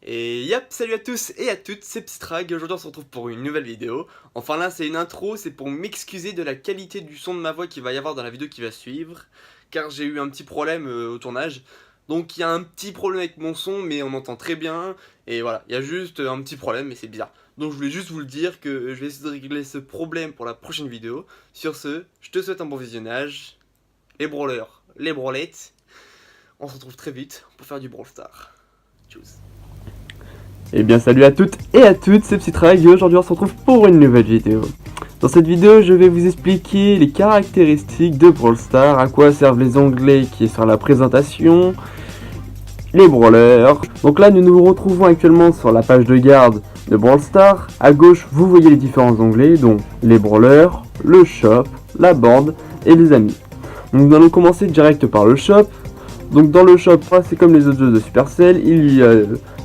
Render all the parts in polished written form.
Et yep, salut à tous et à toutes, c'est Psytrag et aujourd'hui on se retrouve pour une nouvelle vidéo. Enfin là c'est une intro, c'est pour m'excuser de la qualité du son de ma voix qu'il va y avoir dans la vidéo qui va suivre. Car j'ai eu un petit problème au tournage. Donc il y a un petit problème avec mon son mais on entend très bien. Et voilà, il y a juste un petit problème mais c'est bizarre. Donc je voulais juste vous le dire que je vais essayer de régler ce problème pour la prochaine vidéo. Sur ce, je te souhaite un bon visionnage. Les brawlers, les brawlettes. On se retrouve très vite pour faire du Brawl Stars. Tchuss. Eh bien salut à toutes et à toutes, c'est Psytrag et aujourd'hui on se retrouve pour une nouvelle vidéo. Dans cette vidéo je vais vous expliquer les caractéristiques de Brawl Stars, à quoi servent les onglets qui est sur la présentation, les brawlers. Donc là nous nous retrouvons actuellement sur la page de garde de Brawl Stars. À gauche vous voyez les différents onglets, dont les brawlers, le shop, la board et les amis. Donc nous allons commencer direct par le shop. Donc dans le shop, c'est comme les autres jeux de Supercell, il y a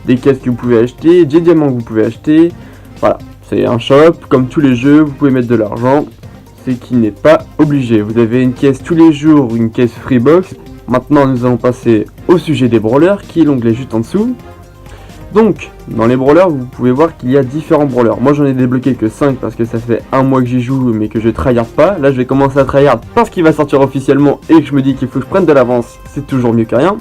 des caisses que vous pouvez acheter, des diamants que vous pouvez acheter. Voilà, c'est un shop, comme tous les jeux, vous pouvez mettre de l'argent, c'est qui n'est pas obligé. Vous avez une caisse tous les jours, une caisse Freebox. Maintenant nous allons passer au sujet des brawlers, qui est l'onglet juste en dessous. Donc, dans les brawlers, vous pouvez voir qu'il y a différents brawlers. Moi j'en ai débloqué que 5 parce que ça fait un mois que j'y joue mais que je tryhard pas. Là je vais commencer à tryhard parce qu'il va sortir officiellement et que je me dis qu'il faut que je prenne de l'avance, c'est toujours mieux que rien.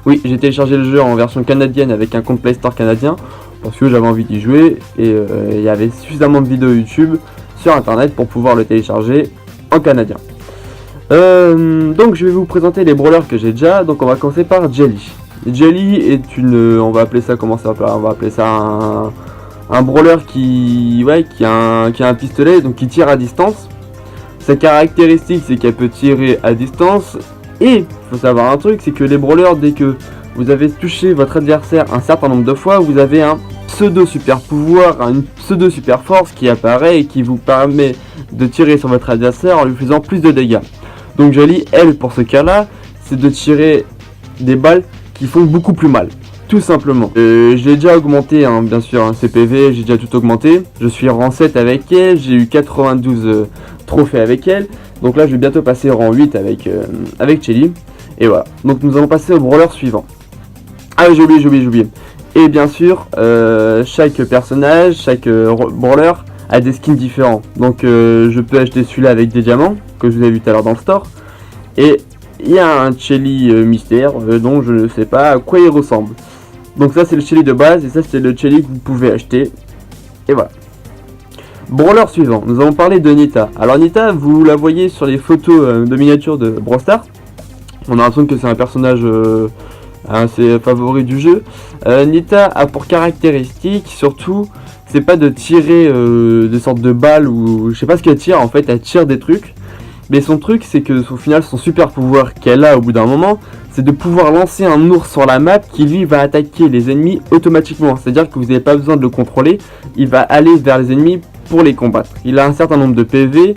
Oui, j'ai téléchargé le jeu en version canadienne avec un compte Play Store canadien parce que j'avais envie d'y jouer et il y avait suffisamment de vidéos YouTube sur internet pour pouvoir le télécharger en canadien. Donc je vais vous présenter les brawlers que j'ai déjà. Donc on va commencer par Jelly. Jelly est une, on va appeler ça, comment ça s'appelle, on va appeler ça un brawler qui a un pistolet, donc qui tire à distance. Sa caractéristique c'est qu'elle peut tirer à distance. Et il faut savoir un truc, c'est que les brawlers, dès que vous avez touché votre adversaire un certain nombre de fois, vous avez un pseudo super pouvoir, une pseudo super force qui apparaît et qui vous permet de tirer sur votre adversaire en lui faisant plus de dégâts. Donc Jelly, elle, pour ce cas là, c'est de tirer des balles qui font beaucoup plus mal, tout simplement. J'ai déjà augmenté, hein, bien sûr, un CPV, j'ai déjà tout augmenté. Je suis rang 7 avec elle, j'ai eu 92 trophées avec elle. Donc là je vais bientôt passer rang 8 avec Jelly. Et voilà, donc nous allons passer au brawler suivant. Ah j'ai oublié. Et bien sûr, chaque personnage, chaque brawler a des skins différents. Donc je peux acheter celui-là avec des diamants, que je vous ai vu tout à l'heure dans le store. Et il y a un Shelly mystère dont je ne sais pas à quoi il ressemble. Donc ça c'est le Shelly de base et ça c'est le Shelly que vous pouvez acheter. Et voilà. Brawler suivant, nous allons parler de Nita. Alors Nita, vous la voyez sur les photos de miniatures de Brawl Stars. On a l'impression que c'est un personnage assez favori du jeu. Nita a pour caractéristique, surtout, c'est pas de tirer des sortes de balles ou je sais pas ce qu'elle tire en fait, elle tire des trucs. Mais son truc, c'est que au final, son super pouvoir qu'elle a au bout d'un moment, c'est de pouvoir lancer un ours sur la map qui lui va attaquer les ennemis automatiquement. C'est-à-dire que vous n'avez pas besoin de le contrôler, il va aller vers les ennemis pour les combattre. Il a un certain nombre de PV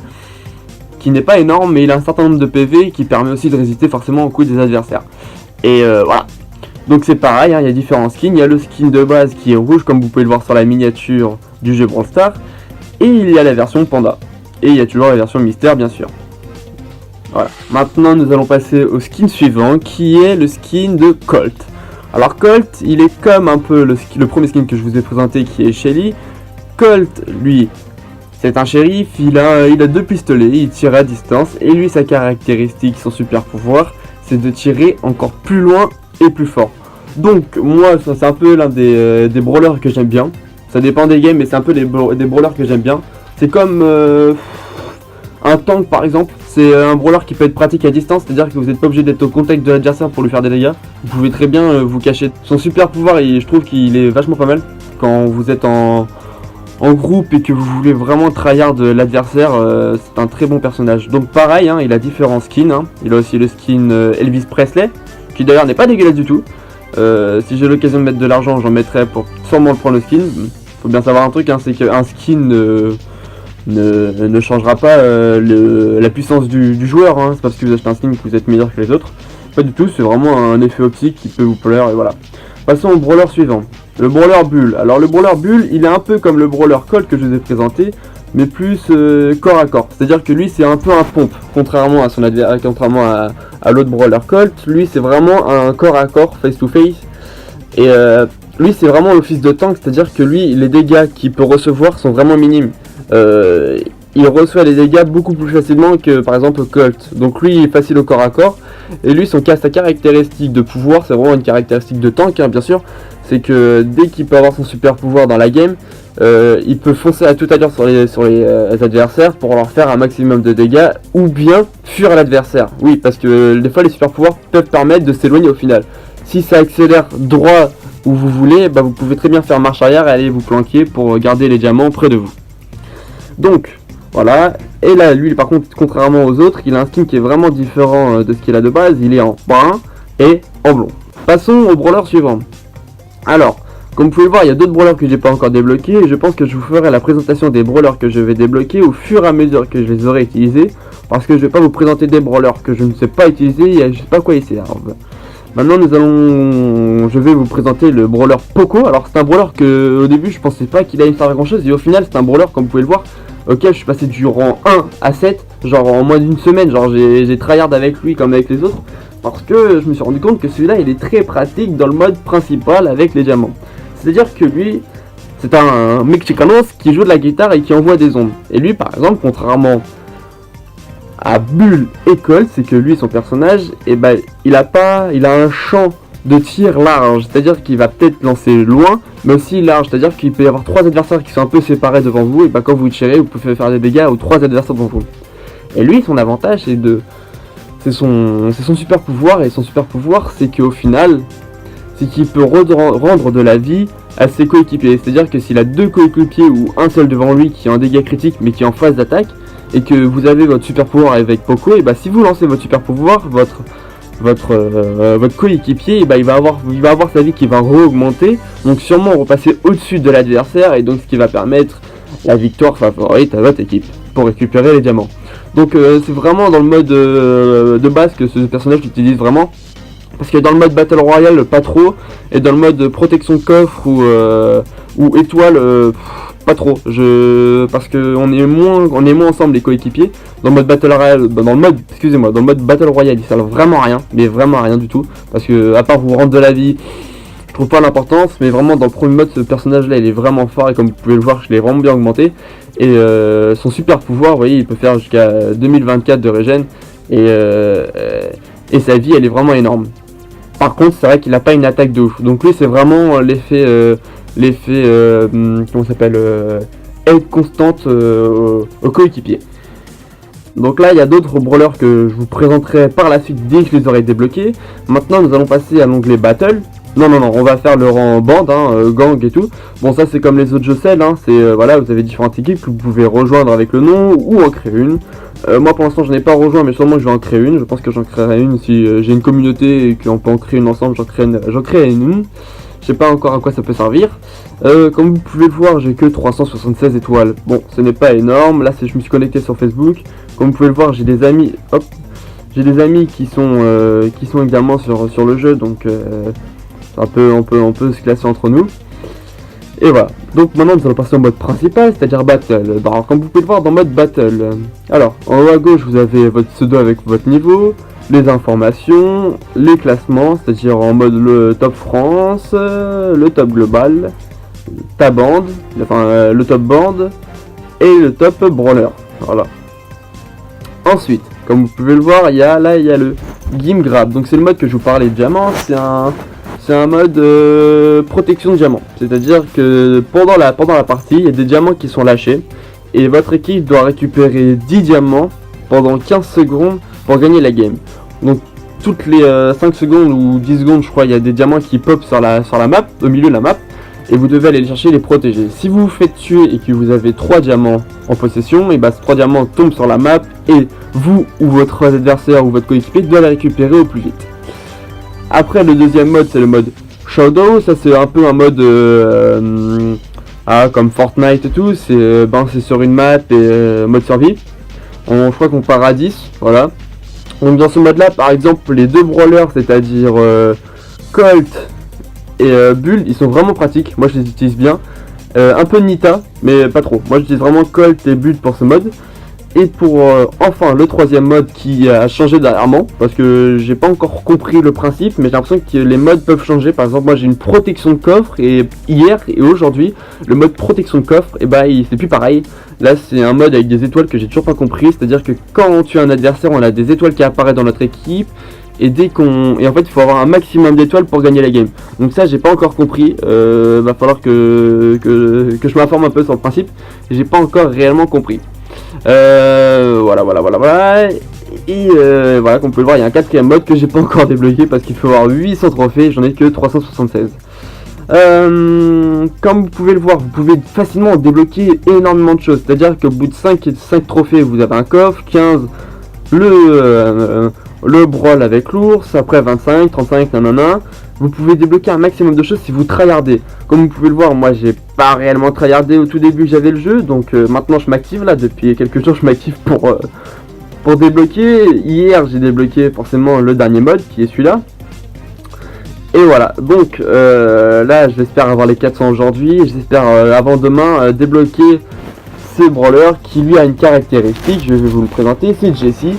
qui n'est pas énorme, mais il a un certain nombre de PV qui permet aussi de résister forcément aux coups des adversaires. Et voilà. Donc c'est pareil, hein, il y a différents skins. Il y a le skin de base qui est rouge, comme vous pouvez le voir sur la miniature du jeu Brawl Stars. Et il y a la version panda. Et il y a toujours la version mystère, bien sûr. Voilà. Maintenant nous allons passer au skin suivant qui est le skin de Colt. Alors Colt, il est comme un peu le premier skin que je vous ai présenté qui est Shelly. Colt, lui, c'est un shérif, il a 2 pistolets, il tire à distance et lui sa caractéristique, son super pouvoir, c'est de tirer encore plus loin et plus fort. Donc moi c'est un peu l'un des brawlers que j'aime bien. Ça dépend des games mais c'est un peu des brawlers que j'aime bien. C'est comme un tank par exemple, c'est un brawler qui peut être pratique à distance, c'est-à-dire que vous n'êtes pas obligé d'être au contact de l'adversaire pour lui faire des dégâts. Vous pouvez très bien vous cacher. Son super pouvoir, je trouve qu'il est vachement pas mal quand vous êtes en groupe et que vous voulez vraiment tryhard l'adversaire, c'est un très bon personnage. Donc pareil, hein, il a différents skins, hein. Il a aussi le skin Elvis Presley, qui d'ailleurs n'est pas dégueulasse du tout. Si j'ai l'occasion de mettre de l'argent, j'en mettrai pour sûrement le prendre le skin. Faut bien savoir un truc, hein, c'est qu'un skin ne changera pas la puissance du joueur, hein. C'est parce que vous achetez un skin que vous êtes meilleur que les autres. Pas du tout, c'est vraiment un effet optique qui peut vous plaire et voilà. Passons au brawler suivant, le brawler Bull. Alors le brawler Bull, il est un peu comme le brawler Colt que je vous ai présenté, mais plus corps à corps. C'est-à-dire que lui c'est un peu un pompe, contrairement à l'autre brawler Colt. Lui c'est vraiment un corps à corps, face to face. Et lui c'est vraiment l'office de tank, c'est-à-dire que lui, les dégâts qu'il peut recevoir sont vraiment minimes. Il reçoit les dégâts beaucoup plus facilement que par exemple Colt. Donc lui il est facile au corps à corps. Et lui sa caractéristique de pouvoir, c'est vraiment une caractéristique de tank hein, bien sûr. C'est que dès qu'il peut avoir son super pouvoir dans la game, il peut foncer à toute allure sur les adversaires pour leur faire un maximum de dégâts ou bien fuir l'adversaire. Oui, parce que des fois les super pouvoirs peuvent permettre de s'éloigner au final. Si ça accélère droit où vous voulez, bah vous pouvez très bien faire marche arrière et aller vous planquer pour garder les diamants près de vous. Donc voilà, et là lui par contre contrairement aux autres, il a un skin qui est vraiment différent de ce qu'il a de base, il est en brun et en blond. Passons au brawler suivant. Alors, comme vous pouvez le voir, il y a d'autres brawlers que j'ai pas encore débloqués et je pense que je vous ferai la présentation des brawlers que je vais débloquer au fur et à mesure que je les aurai utilisés, parce que je vais pas vous présenter des brawlers que je ne sais pas utiliser et je sais pas quoi ils servent. Maintenant je vais vous présenter le brawler Poco. Alors c'est un brawler que au début je pensais pas qu'il allait me faire grand chose et au final c'est un brawler comme vous pouvez le voir. Ok, je suis passé du rang 1 à 7, genre en moins d'une semaine, genre j'ai tryhard avec lui comme avec les autres. Parce que je me suis rendu compte que celui-là il est très pratique dans le mode principal avec les diamants. C'est-à-dire que lui, c'est un Mexicanos qui joue de la guitare et qui envoie des ondes. Et lui par exemple, contrairement à Bull et Colt, c'est que lui son personnage, et ben il a un champ de tir large, c'est-à-dire qu'il va peut-être lancer loin, mais aussi large, c'est-à-dire qu'il peut y avoir 3 adversaires qui sont un peu séparés devant vous, et ben quand vous tirez, vous pouvez faire des dégâts aux 3 adversaires devant vous. Et lui, son avantage, c'est son super pouvoir, et son super pouvoir, c'est qu'au final, c'est qu'il peut rendre de la vie à ses coéquipiers, c'est-à-dire que s'il a 2 coéquipiers ou un seul devant lui qui est en dégâts critiques, mais qui est en phase d'attaque, et que vous avez votre super pouvoir avec Poco, et bah si vous lancez votre super pouvoir, votre coéquipier, et bah il va avoir sa vie qui va re-augmenter, donc sûrement repasser au-dessus de l'adversaire, et donc ce qui va permettre la victoire favorite à votre équipe pour récupérer les diamants. Donc c'est vraiment dans le mode de base que ce personnage l'utilise vraiment, parce que dans le mode Battle Royale pas trop, et dans le mode protection coffre ou étoile pas trop, parce que on est moins ensemble les coéquipiers. Dans le mode Battle Royale, dans le mode Battle Royale, il sert vraiment à rien, mais vraiment à rien du tout, parce que à part vous rendre de la vie, je trouve pas l'importance, mais vraiment dans le premier mode, ce personnage là il est vraiment fort, et comme vous pouvez le voir, je l'ai vraiment bien augmenté, et son super pouvoir, vous voyez, il peut faire jusqu'à 2024 de régène, et sa vie elle est vraiment énorme. Par contre, c'est vrai qu'il n'a pas une attaque de ouf, donc lui c'est vraiment l'effet comment ça s'appelle, aide constante au coéquipier. Donc là il y a d'autres brawlers que je vous présenterai par la suite dès que je les aurai débloqués. Maintenant nous allons passer à l'onglet battle. Non, on va faire le rang bande, gang et tout. Bon, ça c'est comme les autres jeux Cell, c'est voilà, vous avez différentes équipes que vous pouvez rejoindre avec le nom ou en créer une. Moi pour l'instant je n'ai pas rejoint, mais sûrement je vais en créer une. Je pense que j'en créerai une si j'ai une communauté et qu'on peut en créer une ensemble, j'en créerai une. Je sais pas encore à quoi ça peut servir. Comme vous pouvez le voir, j'ai que 376 étoiles. Bon, ce n'est pas énorme. Là, je me suis connecté sur Facebook. Comme vous pouvez le voir, j'ai des amis. Hop, j'ai des amis qui sont également sur le jeu, donc on peut se classer entre nous. Et voilà. Donc maintenant, nous allons passer au mode principal, c'est-à-dire battle. Alors, comme vous pouvez le voir dans mode battle. Alors, en haut à gauche, vous avez votre pseudo avec votre niveau, les informations, les classements, c'est-à-dire en mode le top France, le top global, ta bande, le top bande et le top brawler. Voilà. Ensuite, comme vous pouvez le voir, il y a le Game Grab. Donc c'est le mode que je vous parlais de diamant, c'est un mode protection de diamant. C'est-à-dire que pendant la partie, il y a des diamants qui sont lâchés et votre équipe doit récupérer 10 diamants pendant 15 secondes pour gagner la game. Donc toutes les 5 secondes ou 10 secondes, je crois, il y a des diamants qui pop sur la map, au milieu de la map, et vous devez aller les chercher et les protéger. Si vous vous faites tuer et que vous avez 3 diamants en possession, et bah ces 3 diamants tombent sur la map et vous ou votre adversaire ou votre coéquipier doit les récupérer au plus vite. Après, le deuxième mode, c'est le mode Shadow. Ça c'est un peu un mode comme Fortnite et tout, c'est sur une map et mode survie. Je crois qu'on part à 10, voilà. Donc dans ce mode là, par exemple, les deux brawlers, c'est-à-dire Colt et Bull, ils sont vraiment pratiques. Moi je les utilise bien. Un peu Nita, mais pas trop. Moi j'utilise vraiment Colt et Bull pour ce mode. Et pour enfin le troisième mode qui a changé dernièrement, parce que j'ai pas encore compris le principe, mais j'ai l'impression que les modes peuvent changer. Par exemple, moi j'ai une protection de coffre, et hier et aujourd'hui, le mode protection de coffre, et bah c'est plus pareil. Là c'est un mode avec des étoiles que j'ai toujours pas compris, c'est-à-dire que quand on tue un adversaire, on a des étoiles qui apparaissent dans notre équipe, et en fait il faut avoir un maximum d'étoiles pour gagner la game. Donc ça j'ai pas encore compris, va falloir que je m'informe un peu sur le principe, j'ai pas encore réellement compris. Voilà. Et voilà, comme vous pouvez le voir, il y a un quatrième mode que j'ai pas encore débloqué parce qu'il faut avoir 800 trophées, j'en ai que 376. Comme vous pouvez le voir, vous pouvez facilement débloquer énormément de choses. C'est-à-dire qu'au bout de 5 trophées, vous avez un coffre, 15 le brawl avec l'ours, après 25, 35, nanana. Vous pouvez débloquer un maximum de choses si vous tryhardez. Comme vous pouvez le voir, moi j'ai pas réellement tryhardé au tout début que j'avais le jeu, donc maintenant je m'active là, depuis quelques jours je m'active pour débloquer. Hier j'ai débloqué forcément le dernier mode qui est celui-là. Et voilà, donc là j'espère avoir les 400 aujourd'hui, j'espère avant demain débloquer ce brawler qui lui a une caractéristique, je vais vous le présenter, c'est Jessie.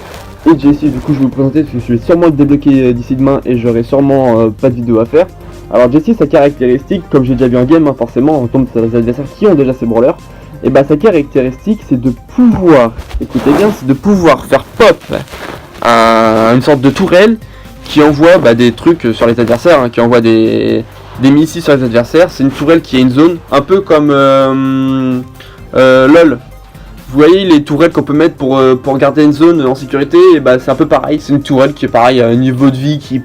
Et Jessie, du coup je vais vous présenter parce que je vais sûrement le débloquer d'ici demain et j'aurai sûrement pas de vidéo à faire. Alors Jessie, sa caractéristique, comme j'ai déjà vu en game, forcément on tombe sur des adversaires qui ont déjà ces brawlers, et bah sa caractéristique c'est de pouvoir, écoutez bien, c'est de pouvoir faire pop une sorte de tourelle qui envoie des trucs sur les adversaires, qui envoie des missiles sur les adversaires. C'est une tourelle qui a une zone, un peu comme LOL. Vous voyez les tourelles qu'on peut mettre pour garder une zone en sécurité, et c'est un peu pareil, c'est une tourelle qui est pareil, a un niveau de vie qui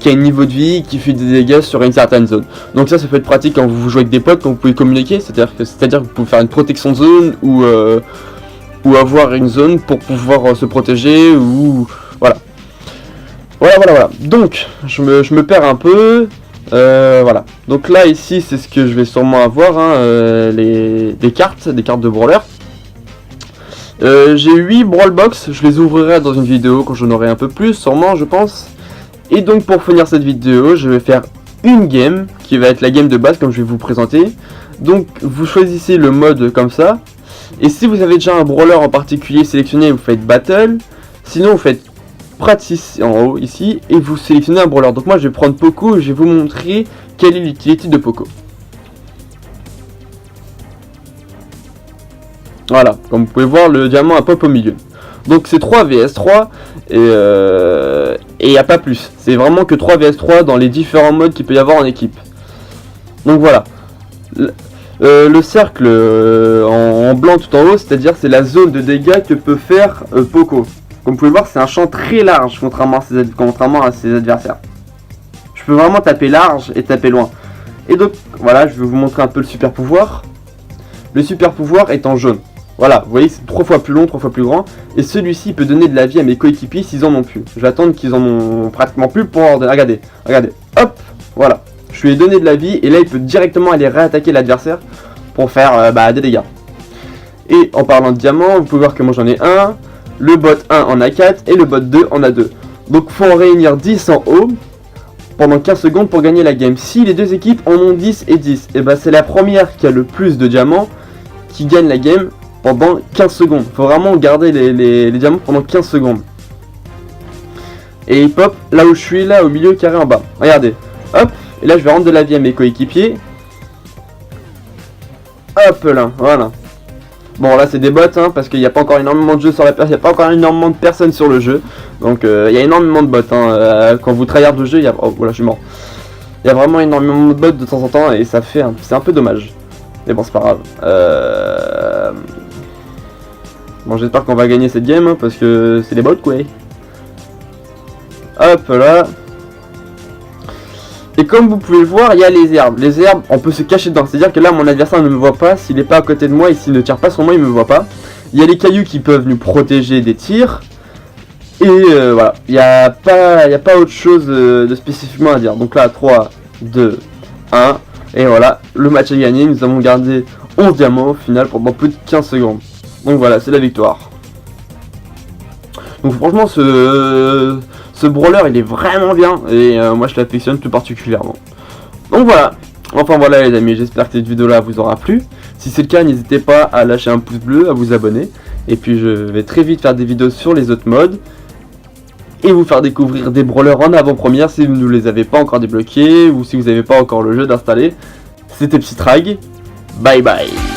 a un niveau de vie qui fait des dégâts sur une certaine zone. Donc ça peut être pratique quand vous jouez avec des potes, quand vous pouvez communiquer, c'est-à-dire que vous pouvez faire une protection de zone ou avoir une zone pour pouvoir se protéger ou voilà. Voilà. Donc je me perds un peu. Voilà, donc là ici c'est ce que je vais sûrement avoir, des cartes de brawler. J'ai 8 brawl box, je les ouvrirai dans une vidéo quand j'en aurai un peu plus, sûrement je pense. Et donc pour finir cette vidéo, je vais faire une game qui va être la game de base comme je vais vous présenter. Donc vous choisissez le mode comme ça. Et si vous avez déjà un brawler en particulier sélectionné, vous faites battle. Sinon vous faites practice en haut ici et vous sélectionnez un brawler. Donc moi je vais prendre Poco et je vais vous montrer quelle est l'utilité de Poco. Voilà, comme vous pouvez voir, le diamant a pop au milieu. Donc c'est 3 vs 3 et il n'y a pas plus. C'est vraiment que 3 vs 3 dans les différents modes qu'il peut y avoir en équipe. Donc voilà. Le cercle en blanc tout en haut, c'est-à-dire c'est la zone de dégâts que peut faire Poco. Comme vous pouvez voir, c'est un champ très large contrairement à ses adversaires. Je peux vraiment taper large et taper loin. Et donc voilà, je vais vous montrer un peu le super pouvoir. Le super pouvoir est en jaune. Voilà, vous voyez, c'est 3 fois plus long, 3 fois plus grand. Et celui-ci peut donner de la vie à mes coéquipiers s'ils en ont plus. Je vais attendre qu'ils en ont pratiquement plus pour ordonner. Regardez, hop, voilà. Je lui ai donné de la vie et là il peut directement aller réattaquer l'adversaire pour faire des dégâts. Et en parlant de diamants, vous pouvez voir que moi j'en ai un. Le bot 1 en a 4 et le bot 2 en a 2. Donc faut en réunir 10 en haut pendant 15 secondes pour gagner la game. Si les deux équipes en ont 10 et 10, et c'est la première qui a le plus de diamants qui gagne la game pendant 15 secondes. Faut vraiment garder les diamants pendant 15 secondes. Et il pop là où je suis, là au milieu carré en bas. Regardez, hop, et là je vais rendre de la vie à mes coéquipiers. Hop là, voilà. Bon là c'est des bots parce qu'il n'y a pas encore énormément de jeux sur la il n'y a pas encore énormément de personnes sur le jeu. Donc il y a énormément de bots quand vous tryhard le jeu, il y a... Oh voilà, je suis mort. Il y a vraiment énormément de bots de temps en temps et ça fait c'est un peu dommage. Mais bon c'est pas grave. Bon j'espère qu'on va gagner cette game parce que c'est des bots quoi. Hop là. Et comme vous pouvez le voir, il y a les herbes. Les herbes, on peut se cacher dedans. C'est-à-dire que là, mon adversaire ne me voit pas. S'il n'est pas à côté de moi et s'il ne tire pas sur moi, il ne me voit pas. Il y a les cailloux qui peuvent nous protéger des tirs. Et voilà. Il n'y a pas autre chose de spécifiquement à dire. Donc là, 3, 2, 1. Et voilà, le match est gagné. Nous avons gardé 11 diamants au final pendant plus de 15 secondes. Donc voilà, c'est la victoire. Donc franchement, ce brawler il est vraiment bien et moi je l'affectionne tout particulièrement. Donc voilà, enfin voilà les amis, j'espère que cette vidéo là vous aura plu. Si c'est le cas, n'hésitez pas à lâcher un pouce bleu, à vous abonner. Et puis je vais très vite faire des vidéos sur les autres modes. Et vous faire découvrir des brawlers en avant-première si vous ne les avez pas encore débloqués ou si vous n'avez pas encore le jeu d'installer. C'était Psytrag. Bye bye.